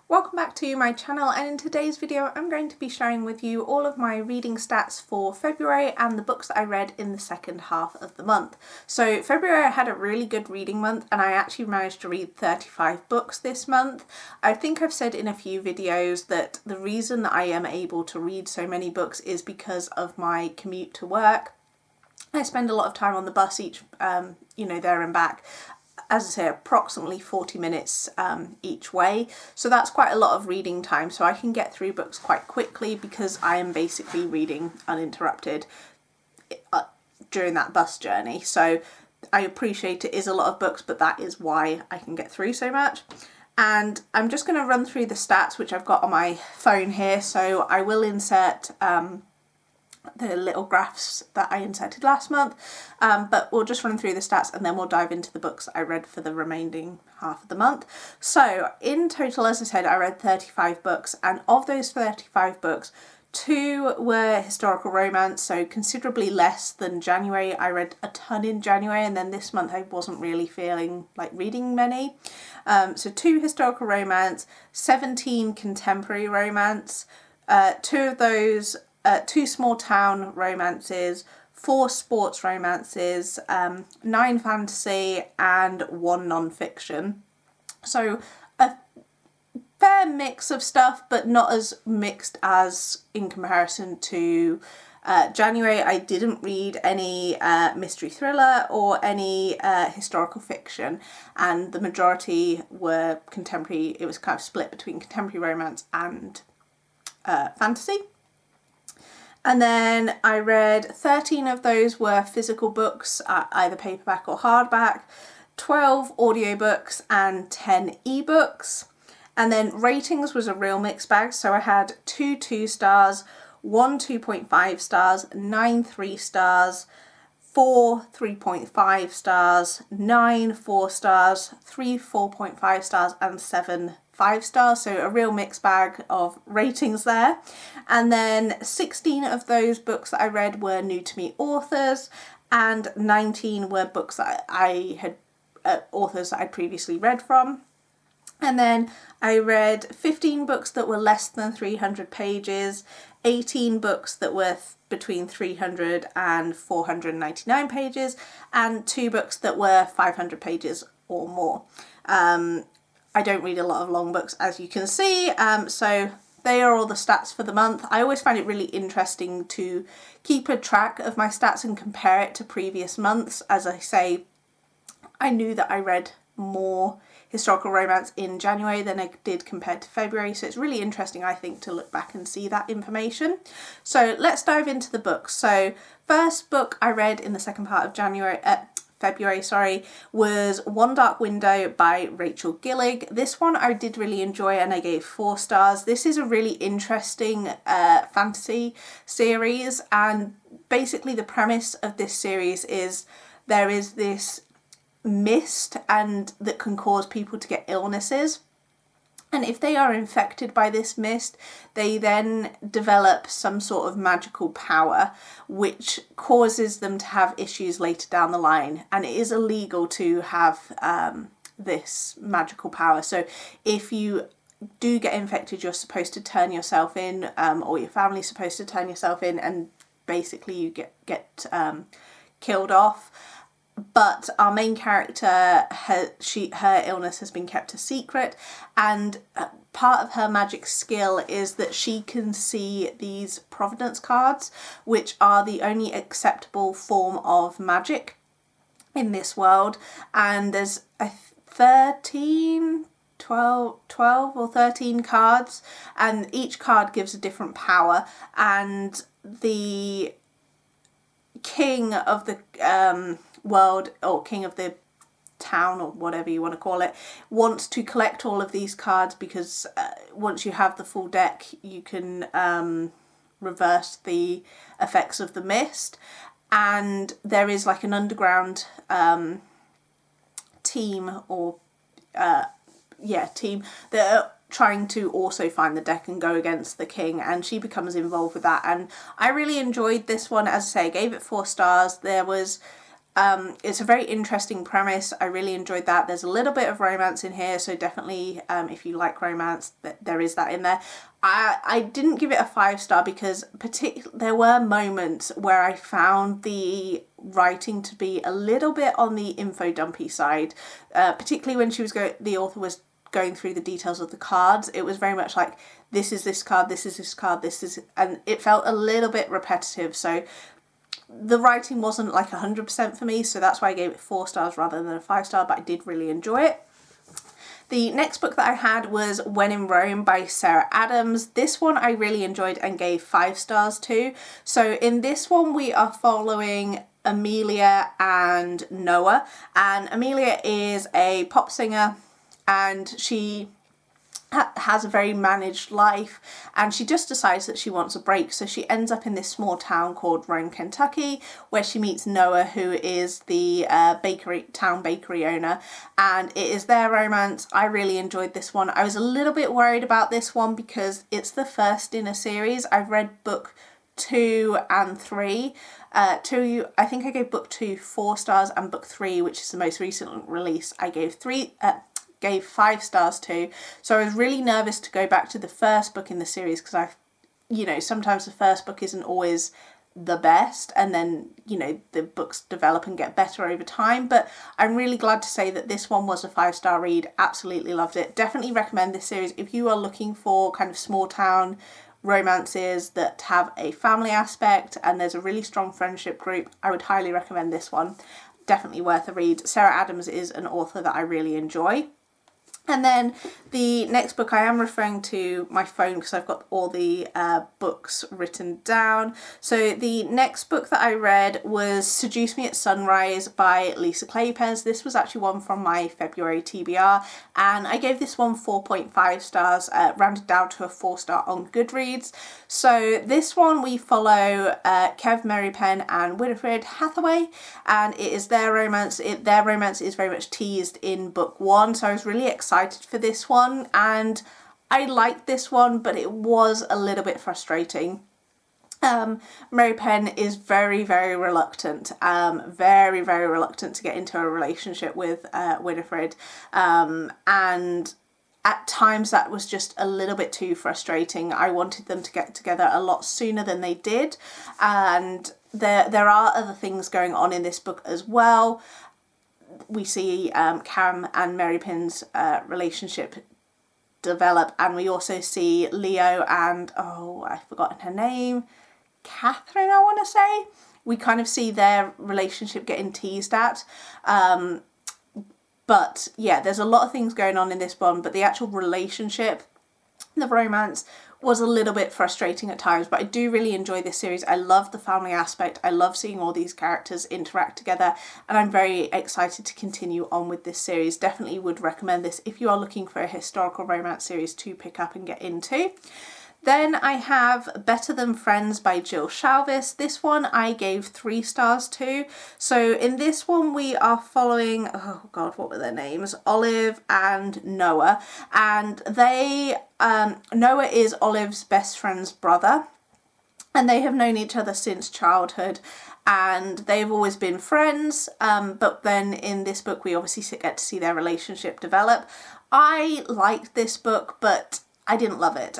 Welcome back to my channel, and in today's video I'm going to be sharing with you all of my reading stats for February and the books that I read in the second half of the month. So February I had a really good reading month and I actually managed to read 35 books this month. I think I've said in a few videos that the reason that I am able to read so many books is because of my commute to work. I spend a lot of time on the bus each, there and back. As I say, approximately 40 minutes each way. So that's quite a lot of reading time. So I can get through books quite quickly because I am basically reading uninterrupted during that bus journey. So I appreciate it is a lot of books, but that is why I can get through so much. And I'm just going to run through the stats, which I've got on my phone here. So I will insert the little graphs that I inserted last month, but we'll just run through the stats and then we'll dive into the books I read for the remaining half of the month. So in total, as I said, I read 35 books, and of those 35 books, 2 were historical romance, so considerably less than January. I read a ton in January, and then this month I wasn't really feeling like reading many. So 2 historical romance, 17 contemporary romance, 2 of those 2 small town romances, 4 sports romances, 9 fantasy and 1 non-fiction. So a fair mix of stuff, but not as mixed as in comparison to January. I didn't read any mystery thriller or any historical fiction, and the majority were contemporary. It was kind of split between contemporary romance and fantasy. And then I read 13 of those were physical books, either paperback or hardback, 12 audiobooks and 10 ebooks. And then ratings was a real mixed bag. So I had 2 2-stars, 1 2.5 stars, 9 3 stars, 4 3.5 stars, 9 4 stars, 3 4.5 stars and 7 5 stars, so a real mixed bag of ratings there. And then 16 of those books that I read were new to me authors, and 19 were books that I had authors that I'd previously read from. And then I read 15 books that were less than 300 pages, 18 books that were between 300 and 499 pages, and 2 books that were 500 pages or more. I don't read a lot of long books, as you can see, so they are all the stats for the month. I always find it really interesting to keep a track of my stats and compare it to previous months. As I say, I knew that I read more historical romance in January than I did compared to February, so it's really interesting, I think, to look back and see that information. So let's dive into the books. So first book I read in the second part of February, was One Dark Window by Rachel Gillig. This one I did really enjoy and I gave 4 stars. This is a really interesting fantasy series, and basically the premise of this series is there is this mist and that can cause people to get illnesses. And if they are infected by this mist, they then develop some sort of magical power which causes them to have issues later down the line. And it is illegal to have this magical power. So if you do get infected, you're supposed to turn yourself in, or your family's supposed to turn yourself in, and basically you get killed off. But our main character, her illness has been kept a secret, and part of her magic skill is that she can see these providence cards, which are the only acceptable form of magic in this world. And there's 12 or 13 cards, and each card gives a different power, and the king of the world, or king of the town, or whatever you want to call it, wants to collect all of these cards because once you have the full deck you can reverse the effects of the mist. And there is like an underground team that are trying to also find the deck and go against the king, and she becomes involved with that. And I really enjoyed this one. As I say, I gave it 4 stars. There was It's a very interesting premise. I really enjoyed that. There's a little bit of romance in here, so definitely if you like romance, there is that in there. I didn't give it a 5-star because there were moments where I found the writing to be a little bit on the info dumpy side, particularly when the author was going through the details of the cards. It was very much like, this is this card, this is this card, and it felt a little bit repetitive. So the writing wasn't like 100% for me, so that's why I gave it 4 stars rather than a 5-star, but I did really enjoy it. The next book that I had was When in Rome by Sarah Adams. This one I really enjoyed and gave 5 stars to. So in this one we are following Amelia and Noah, and Amelia is a pop singer and she has a very managed life, and she just decides that she wants a break. So she ends up in this small town called Rome, Kentucky, where she meets Noah, who is the town bakery owner, and it is their romance. I really enjoyed this one. I was a little bit worried about this one because it's the first in a series. I've read book 2 and 3. I think I gave book 2 4 stars, and book 3, which is the most recent release, I gave 5 stars to. So I was really nervous to go back to the first book in the series because sometimes the first book isn't always the best, and then the books develop and get better over time. But I'm really glad to say that this one was a 5-star read. Absolutely loved it. Definitely recommend this series if you are looking for kind of small town romances that have a family aspect and there's a really strong friendship group. I would highly recommend this one. Definitely worth a read. Sarah Adams is an author that I really enjoy. And then the next book, I am referring to my phone because I've got all the books written down. So the next book that I read was Seduce Me at Sunrise by Lisa Kleypas. This was actually one from my February TBR, and I gave this one 4.5 stars, rounded down to a 4-star on Goodreads. So this one we follow Kev Merrypen and Winifred Hathaway, and it is their romance. Their romance is very much teased in book 1, so I was really excited for this one, and I liked this one, but it was a little bit frustrating. Merrypen is very, very reluctant, very, very reluctant to get into a relationship with Winifred, and at times that was just a little bit too frustrating. I wanted them to get together a lot sooner than they did, and there are other things going on in this book as well. We see Cam and Merrypen's relationship develop, and we also see Leo and, I've forgotten her name, Catherine, I want to say. We kind of see their relationship getting teased at. But yeah, there's a lot of things going on in this one, but the actual relationship, the romance, was a little bit frustrating at times, but I do really enjoy this series. I love the family aspect. I love seeing all these characters interact together, and I'm very excited to continue on with this series. Definitely would recommend this if you are looking for a historical romance series to pick up and get into. Then I have Better Than Friends by Jill Shalvis. This one I gave 3 stars to. So in this one we are following, what were their names? Olive and Noah. And they, Noah is Olive's best friend's brother, and they have known each other since childhood, and they've always been friends, but then in this book we obviously get to see their relationship develop. I liked this book, but I didn't love it.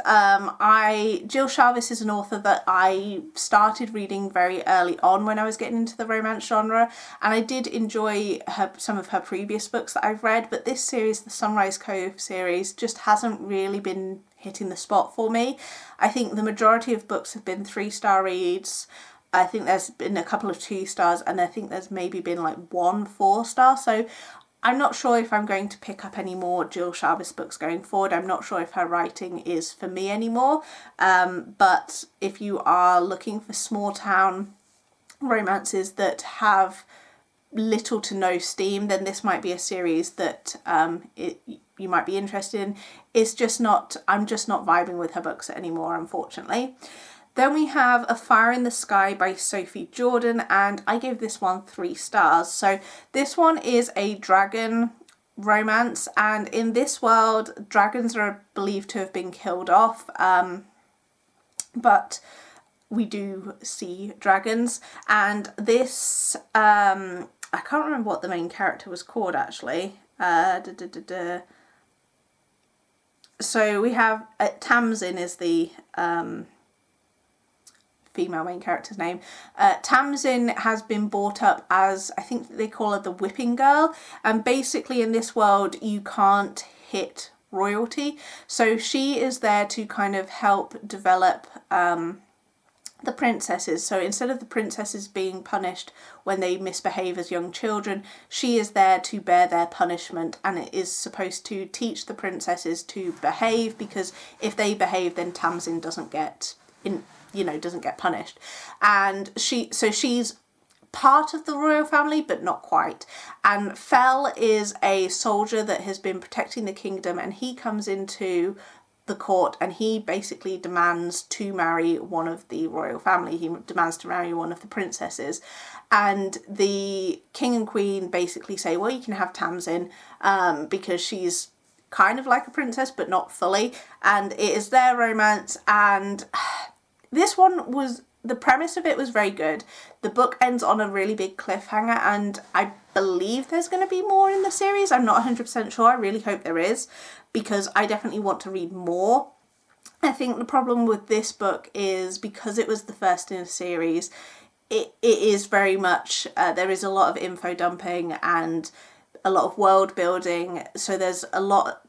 Jill Shalvis is an author that I started reading very early on when I was getting into the romance genre, and I did enjoy some of her previous books that I've read, but this series, the Sunrise Cove series, just hasn't really been hitting the spot for me. I think the majority of books have been 3-star reads. I think there's been a couple of 2 stars, and I think there's maybe been like 1 4-star. So I'm not sure if I'm going to pick up any more Jill Shalvis books going forward. I'm not sure if her writing is for me anymore. But if you are looking for small town romances that have little to no steam, then this might be a series that you might be interested in. I'm just not vibing with her books anymore, unfortunately. Then we have A Fire in the Sky by Sophie Jordan, and I gave this one 3 stars. So this one is a dragon romance, and in this world dragons are believed to have been killed off, but we do see dragons, and this I can't remember what the main character was called actually. So we have Tamsin is the female main character's name. Tamsin has been brought up as, I think they call her the whipping girl, and basically in this world you can't hit royalty, so she is there to kind of help develop the princesses. So instead of the princesses being punished when they misbehave as young children, she is there to bear their punishment, and it is supposed to teach the princesses to behave, because if they behave then Tamsin doesn't get punished. And she's part of the royal family but not quite. And Fell is a soldier that has been protecting the kingdom, and he comes into the court and he basically demands to marry one of the royal family. He demands to marry one of the princesses, and the king and queen basically say, well, you can have Tamsin because she's kind of like a princess but not fully, and it is their romance. And this one was, the premise of it was very good. The book ends on a really big cliffhanger, and I believe there's going to be more in the series. I'm not 100% sure. I really hope there is, because I definitely want to read more. I think the problem with this book is because it was the first in a series, it is very much, there is a lot of info dumping and a lot of world building, so there's a lot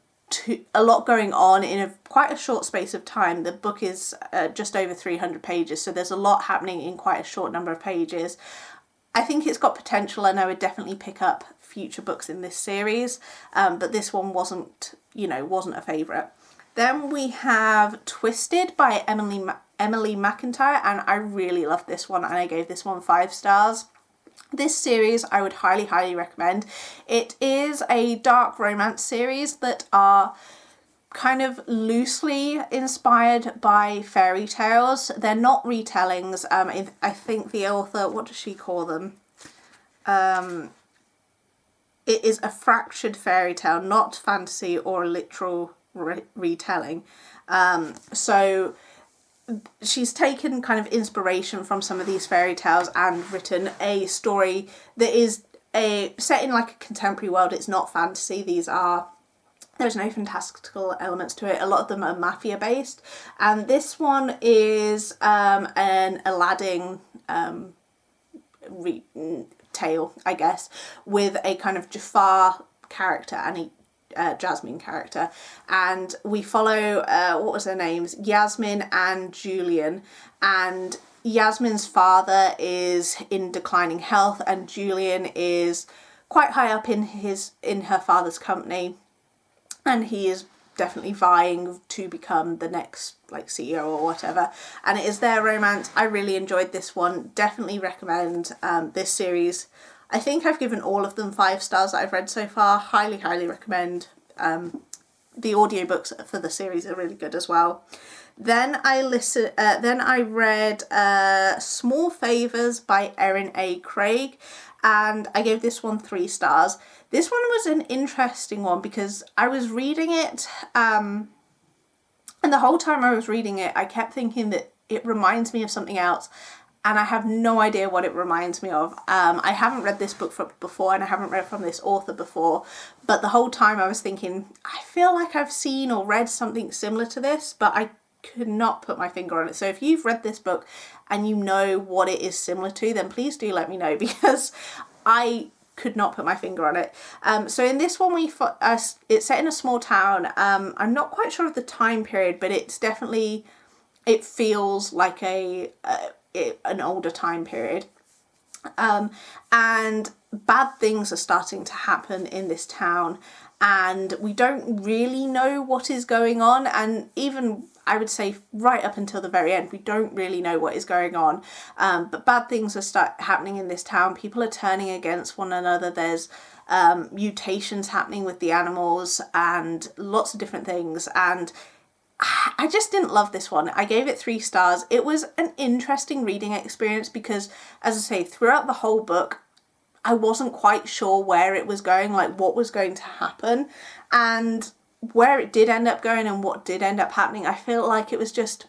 going on in quite a short space of time. The book is just over 300 pages, so there's a lot happening in quite a short number of pages. I think it's got potential, and I would definitely pick up future books in this series, but this one wasn't a favourite. Then we have Twisted by Emily McIntyre, and I really loved this one, and I gave this one 5 stars. This series I would highly recommend. It is a dark romance series that are kind of loosely inspired by fairy tales. They're not retellings. I think the author, what does she call them? It is a fractured fairy tale, not fantasy or a literal retelling. So she's taken kind of inspiration from some of these fairy tales and written a story that is set in like a contemporary world. It's not fantasy. There's no fantastical elements to it. A lot of them are mafia based, and this one is an Aladdin tale, I guess, with a kind of Jafar character and a Jasmine character, and we follow what was their names, Yasmin and Julian, and Yasmin's father is in declining health, and Julian is quite high up in her father's company, and he is definitely vying to become the next like CEO or whatever, and it is their romance. I really enjoyed this one. Definitely recommend this series. I think I've given all of them 5 stars that I've read so far. Highly recommend. The audiobooks for the series are really good as well. Then I read Small Favours by Erin A. Craig, and I gave this one 3 stars. This one was an interesting one because I was reading it, and the whole time I was reading it, I kept thinking that it reminds me of something else, and I have no idea what it reminds me of. I haven't read this book before, and I haven't read from this author before, but the whole time I was thinking, I feel like I've seen or read something similar to this, but I could not put my finger on it. So if you've read this book and you know what it is similar to, then please do let me know, because I could not put my finger on it. So in this one, it's set in a small town. I'm not quite sure of the time period, but it's definitely, it feels like an older time period, and bad things are starting to happen in this town, and we don't really know what is going on, and even I would say right up until the very end we don't really know what is going on, but bad things are happening in this town. People are turning against one another. There's mutations happening with the animals and lots of different things, and I just didn't love this one. I gave it 3 stars. It was an interesting reading experience because, as I say, throughout the whole book, I wasn't quite sure where it was going, like what was going to happen, and where it did end up going and what did end up happening. I feel like it was just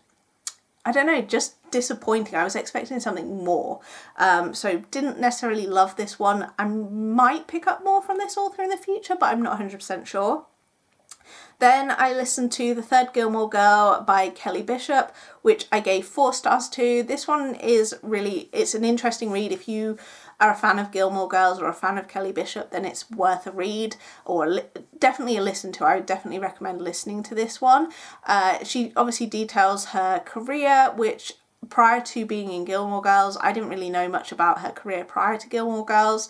I don't know, just disappointing. I was expecting something more. So didn't necessarily love this one. I might pick up more from this author in the future, but I'm not 100% sure. Then I listened to The Third Gilmore Girl by Kelly Bishop, which I gave 4 stars to. This one is really, it's an interesting read. If you are a fan of Gilmore Girls or a fan of Kelly Bishop, then it's worth a read, or definitely a listen to. I would definitely recommend listening to this one. She obviously details her career, which prior to being in Gilmore Girls, I didn't really know much about her career prior to Gilmore Girls,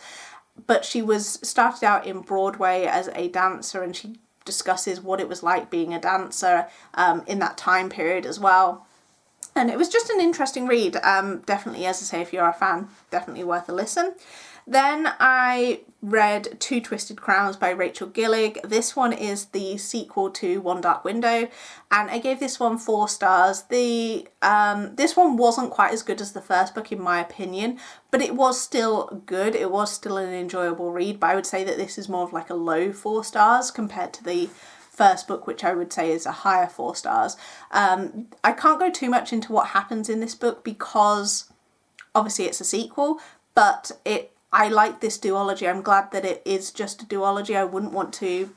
but she started out in Broadway as a dancer, and she discusses what it was like being a dancer in that time period as well. And it was just an interesting read. Definitely, as I say, if you're a fan, definitely worth a listen. Then I read Two Twisted Crowns by Rachel Gillig. This one is the sequel to One Dark Window, and I gave this one 4 stars. This one wasn't quite as good as the first book in my opinion, but it was still good. It was still an enjoyable read, but I would say that this is more of like a low 4 stars compared to the first book, which I would say is a higher 4 stars. I can't go too much into what happens in this book because obviously it's a sequel, but I like this duology. I'm glad that it is just a duology. I wouldn't want to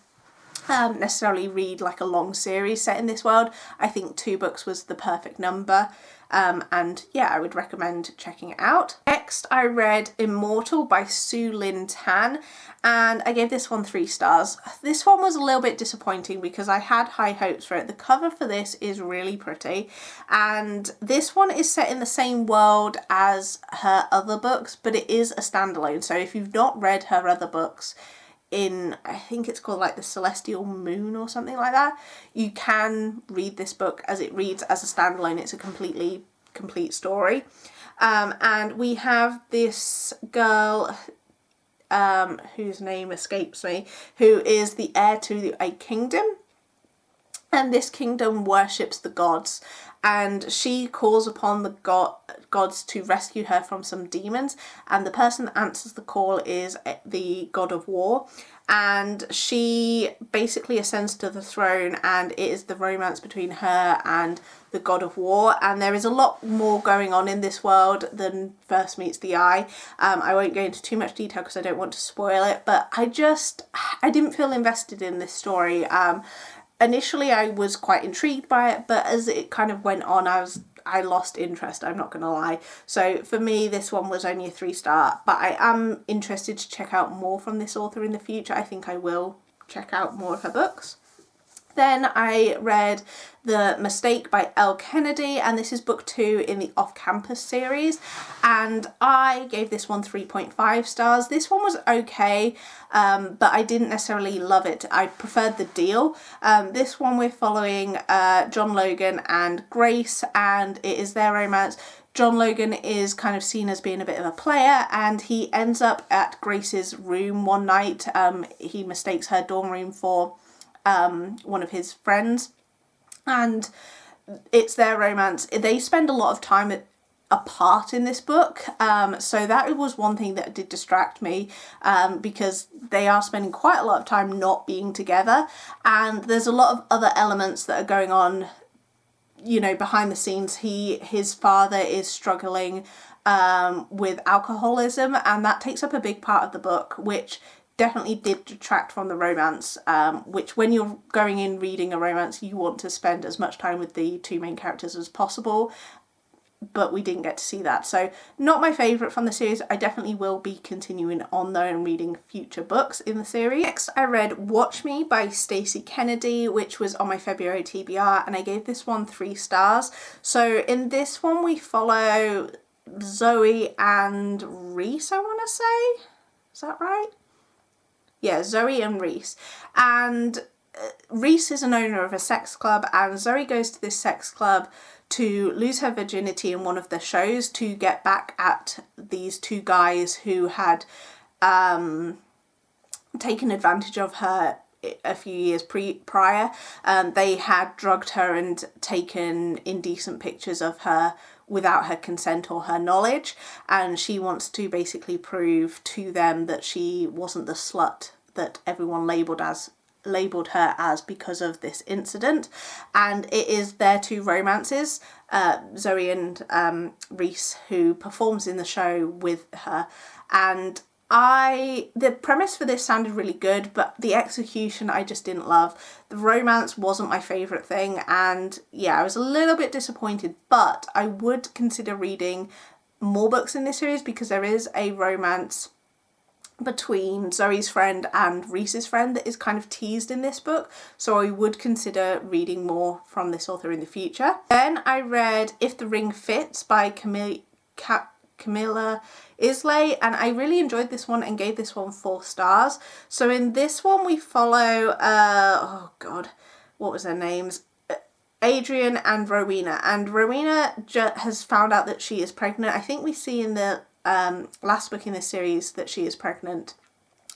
necessarily read like a long series set in this world. I think 2 books was the perfect number. And yeah, I would recommend checking it out. Next, I read Immortal by Sue Lynn Tan, and I gave this one 3 stars. This one was a little bit disappointing because I had high hopes for it. The cover for this is really pretty, and this one is set in the same world as her other books, but it is a standalone. So if you've not read her other books, I think it's called like The Celestial Moon or something like that, you can read this book as it reads as a standalone. It's a complete story. And we have this girl whose name escapes me, who is the heir to a kingdom, and this kingdom worships the gods, and she calls upon the gods to rescue her from some demons, and the person that answers the call is the god of war, and she basically ascends to the throne, and it is the romance between her and the god of war. And there is a lot more going on in this world than first meets the eye. I won't go into too much detail because I don't want to spoil it, but I didn't feel invested in this story. Initially I was quite intrigued by it, but as it kind of went on, I lost interest, I'm not gonna lie. So for me, this one was only a 3-star, but I am interested to check out more from this author in the future. I think I will check out more of her books. Then I read The Mistake by Elle Kennedy, and this is book 2 in the Off Campus series, and I gave this one 3.5 stars. This one was okay, but I didn't necessarily love it. I preferred The Deal. This one we're following John Logan and Grace, and it is their romance. John Logan is kind of seen as being a bit of a player, and he ends up at Grace's room one night. He mistakes her dorm room for one of his friends, and it's their romance. They spend a lot of time apart in this book, so that was one thing that did distract me, because they are spending quite a lot of time not being together, and there's a lot of other elements that are going on, you know, behind the scenes. His father is struggling with alcoholism, and that takes up a big part of the book, which definitely did detract from the romance, which when you're going in reading a romance, you want to spend as much time with the 2 main characters as possible, but we didn't get to see that. So not my favourite from the series. I definitely will be continuing on though and reading future books in the series. Next I read Watch Me by Stacey Kennedy, which was on my February TBR, and I gave this one 3 stars. So in this one we follow Zoe and Reese, I want to say. Is that right? Yeah, Zoe and Reese. And Reese is an owner of a sex club, and Zoe goes to this sex club to lose her virginity in one of the shows to get back at these 2 guys who had taken advantage of her a few years prior. They had drugged her and taken indecent pictures of her without her consent or her knowledge, and she wants to basically prove to them that she wasn't the slut that everyone labelled as labelled her as because of this incident. And it is their two romances, Zoe and Reese, who performs in the show with her. And the premise for this sounded really good, but the execution I just didn't love. The romance wasn't my favourite thing, and yeah, I was a little bit disappointed, but I would consider reading more books in this series because there is a romance between Zoe's friend and Reese's friend that is kind of teased in this book, so I would consider reading more from this author in the future. Then I read If the Ring Fits by Camilla Islay, and I really enjoyed this one and gave this one 4 stars. So in this one we follow oh god, what was their names? Adrian and Rowena, and Rowena has found out that she is pregnant. I think we see in the last book in this series that she is pregnant,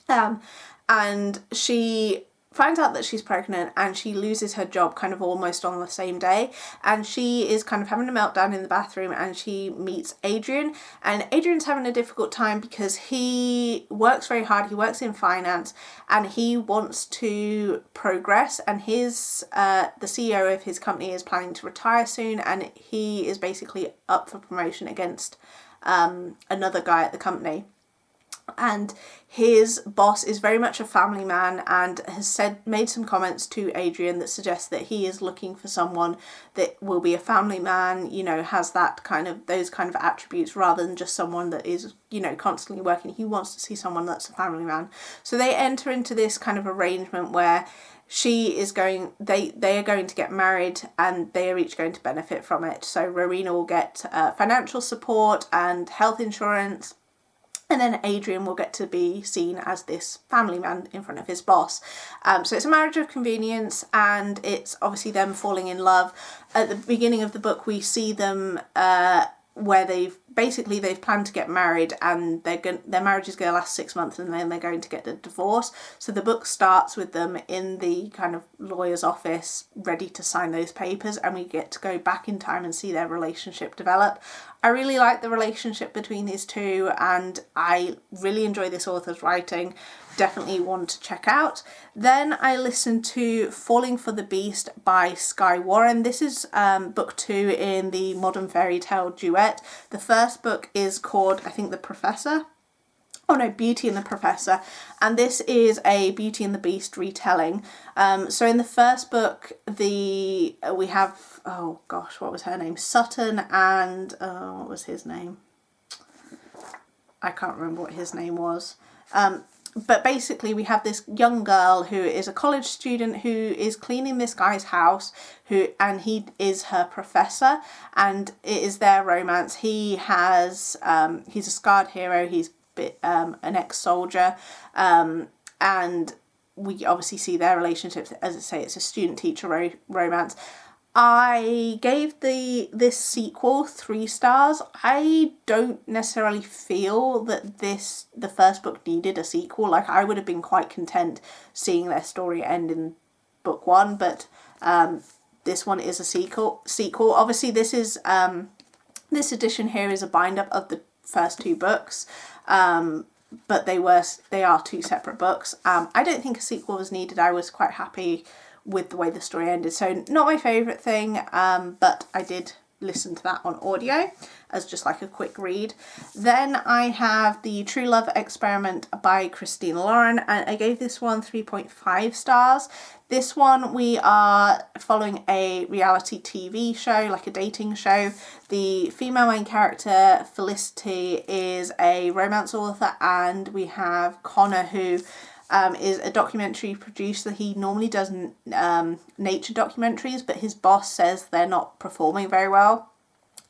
and she finds out that she's pregnant and she loses her job kind of almost on the same day, and she is kind of having a meltdown in the bathroom, and she meets Adrian, and Adrian's having a difficult time because he works very hard, he works in finance, and he wants to progress, and his the CEO of his company is planning to retire soon, and he is basically up for promotion against another guy at the company. And his boss is very much a family man and has made some comments to Adrian that suggest that he is looking for someone that will be a family man, you know, has those kind of attributes, rather than just someone that is, you know, constantly working. He wants to see someone that's a family man. So they enter into this kind of arrangement where they are going to get married, and they are each going to benefit from it. So Rowena will get financial support and health insurance, and then Adrian will get to be seen as this family man in front of his boss. So it's a marriage of convenience, and it's obviously them falling in love. At the beginning of the book, we see them where they've planned to get married, and their marriage is going to last 6 months, and then they're going to get a divorce. So the book starts with them in the kind of lawyer's office ready to sign those papers, and we get to go back in time and see their relationship develop. I really like the relationship between these two, and I really enjoy this author's writing. Definitely one to check out. Then I listened to Falling for the Beast by Skye Warren. This is book 2 in the Modern Fairy Tale duet. The first book is called, I think, The Professor. Oh no, Beauty and the Professor, and this is a Beauty and the Beast retelling. So in the first book, we have, oh gosh, what was her name? Sutton and, what was his name? I can't remember what his name was. But basically we have this young girl who is a college student who is cleaning this guy's house, and he is her professor, and it is their romance. He's a scarred hero, he's an ex-soldier, and we obviously see their relationships. As I say, it's a student-teacher romance. I gave this sequel 3 stars. I don't necessarily feel that the first book needed a sequel. Like, I would have been quite content seeing their story end in book 1, but this one is a sequel. Obviously, this edition here is a bind-up of the first 2 books, but they are 2 separate books. I don't think a sequel was needed. I was quite happy with the way the story ended. So not my favourite thing, but I did listen to that on audio as just like a quick read. Then I have The True Love Experiment by Christine Lauren, and I gave this one 3.5 stars. This one we are following a reality TV show, like a dating show. The female main character, Felicity, is a romance author, and we have Connor, who is a documentary producer. He normally does nature documentaries, but his boss says they're not performing very well,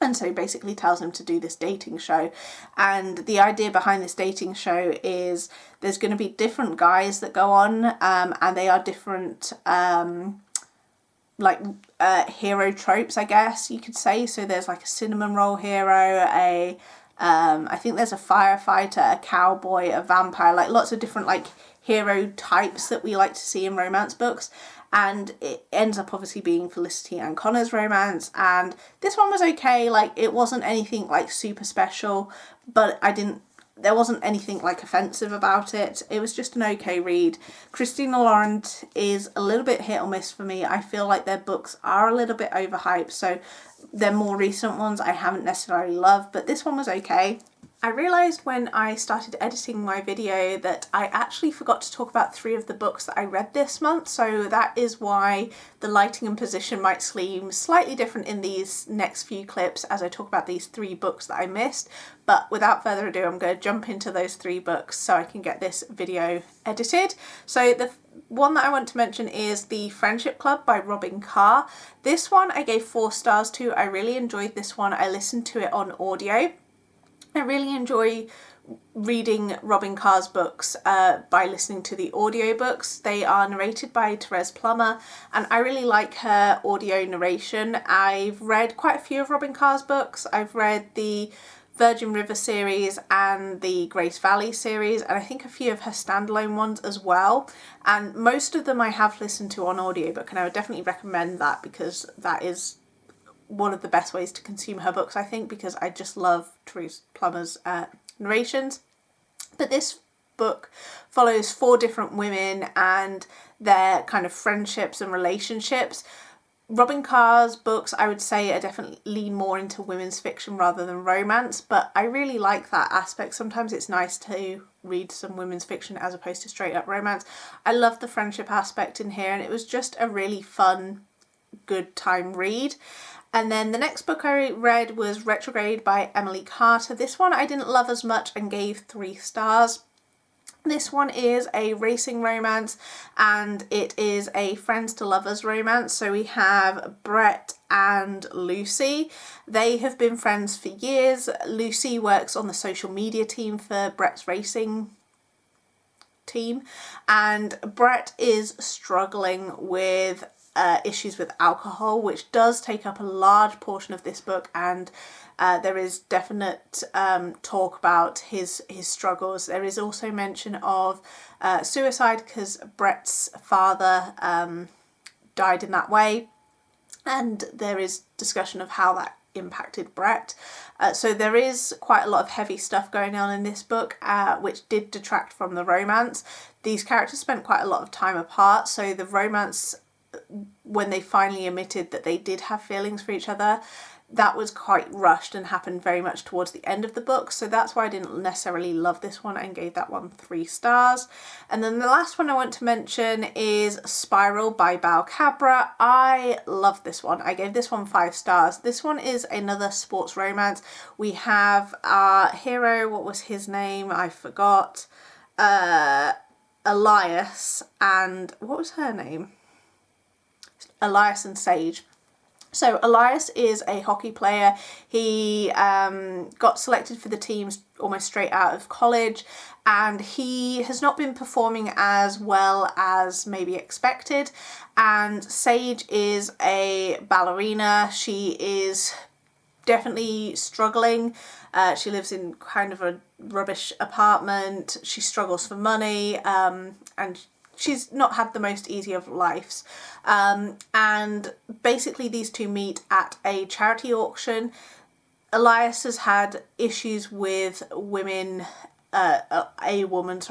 and so he basically tells him to do this dating show. And the idea behind this dating show is there's going to be different guys that go on, and they are different hero tropes, I guess you could say. So there's like a cinnamon roll hero, I think there's a firefighter, a cowboy, a vampire, like lots of different like hero types that we like to see in romance books, and it ends up obviously being Felicity and Connor's romance. And this one was okay, like it wasn't anything like super special, but I didn't there wasn't anything like offensive about it. It was just an okay read. Christina Laurent is a little bit hit or miss for me. I feel like their books are a little bit overhyped, so their more recent ones I haven't necessarily loved, but this one was okay. I realised when I started editing my video that I actually forgot to talk about 3 of the books that I read this month, so that is why the lighting and position might seem slightly different in these next few clips as I talk about these 3 books that I missed. But without further ado, I'm going to jump into those 3 books so I can get this video edited. So the one that I want to mention is The Friendship Club by Robin Carr. This one I gave 4 stars to. I really enjoyed this one. I listened to it on audio. I really enjoy reading Robin Carr's books by listening to the audiobooks. They are narrated by Therese Plummer, and I really like her audio narration. I've read quite a few of Robin Carr's books. I've read the Virgin River series and the Grace Valley series, and I think a few of her standalone ones as well. And most of them I have listened to on audiobook, and I would definitely recommend that because that is one of the best ways to consume her books, I think, because I just love Therese Plummer's narrations. But this book follows 4 different women and their kind of friendships and relationships. Robin Carr's books, I would say, are definitely lean more into women's fiction rather than romance, but I really like that aspect. Sometimes it's nice to read some women's fiction as opposed to straight up romance. I love the friendship aspect in here, and it was just a really fun, good time read. And then the next book I read was Retrograde by Emily Carter. This one I didn't love as much and gave 3 stars. This one is a racing romance, and it is a friends to lovers romance. So we have Brett and Lucy. They have been friends for years. Lucy works on the social media team for Brett's racing team, and Brett is struggling with issues with alcohol, which does take up a large portion of this book, and there is definite talk about his struggles. There is also mention of suicide because Brett's father died in that way, and there is discussion of how that impacted Brett. So there is quite a lot of heavy stuff going on in this book, which did detract from the romance. These characters spent quite a lot of time apart, so the romance, when they finally admitted that they did have feelings for each other, that was quite rushed and happened very much towards the end of the book. So that's why I didn't necessarily love this one and gave that one 3 stars. And then the last one I want to mention is Spiral by Bal Cabra. I love this one. I gave this one 5 stars. This one is another sports romance. We have our hero, what was his name? I forgot. Elias, and what was her name? Elias and Sage. So Elias is a hockey player. He got selected for the teams almost straight out of college, and he has not been performing as well as maybe expected. And Sage is a ballerina. She is definitely struggling. She lives in kind of a rubbish apartment. She struggles for money, and she's not had the most easy of lives. And basically these two meet at a charity auction. Elias has had issues with women, a woman,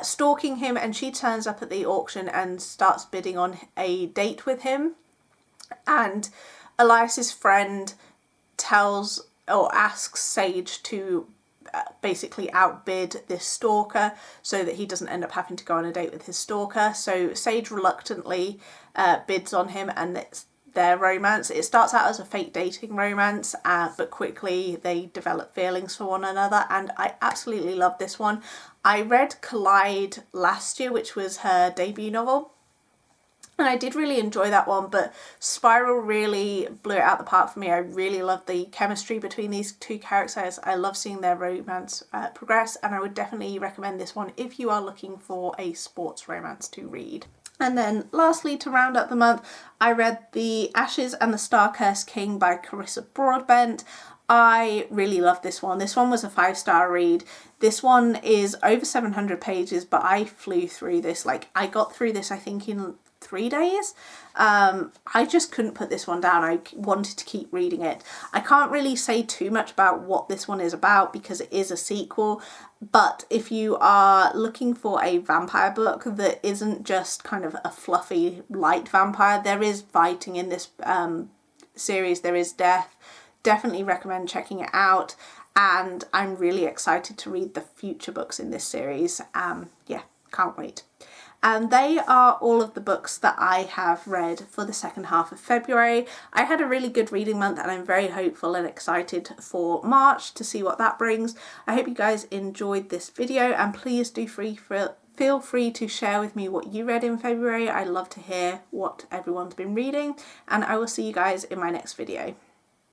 stalking him, and she turns up at the auction and starts bidding on a date with him. And Elias's friend tells or asks Sage to basically outbid this stalker so that he doesn't end up having to go on a date with his stalker. So Sage reluctantly bids on him, and it's their romance. It starts out as a fake dating romance, but quickly they develop feelings for one another, and I absolutely love this one. I read Collide last year, which was her debut novel, and I did really enjoy that one, but Spiral really blew it out the park for me. I really love the chemistry between these two characters. I love seeing their romance progress, and I would definitely recommend this one if you are looking for a sports romance to read. And then lastly, to round up the month, I read The Ashes and the Star-Cursed King by Carissa Broadbent. I really love this one. This one was a 5-star read. This one is over 700 pages, but I flew through this. Like, I got through this, I think, in 3 days. I just couldn't put this one down. I wanted to keep reading it. I can't really say too much about what this one is about because it is a sequel, but if you are looking for a vampire book that isn't just kind of a fluffy light vampire, there is fighting in this series, there is death. Definitely recommend checking it out, and I'm really excited to read the future books in this series. Yeah, can't wait. And they are all of the books that I have read for the second half of February. I had a really good reading month and I'm very hopeful and excited for March to see what that brings. I hope you guys enjoyed this video, and please do feel free to share with me what you read in February. I love to hear what everyone's been reading, and I will see you guys in my next video.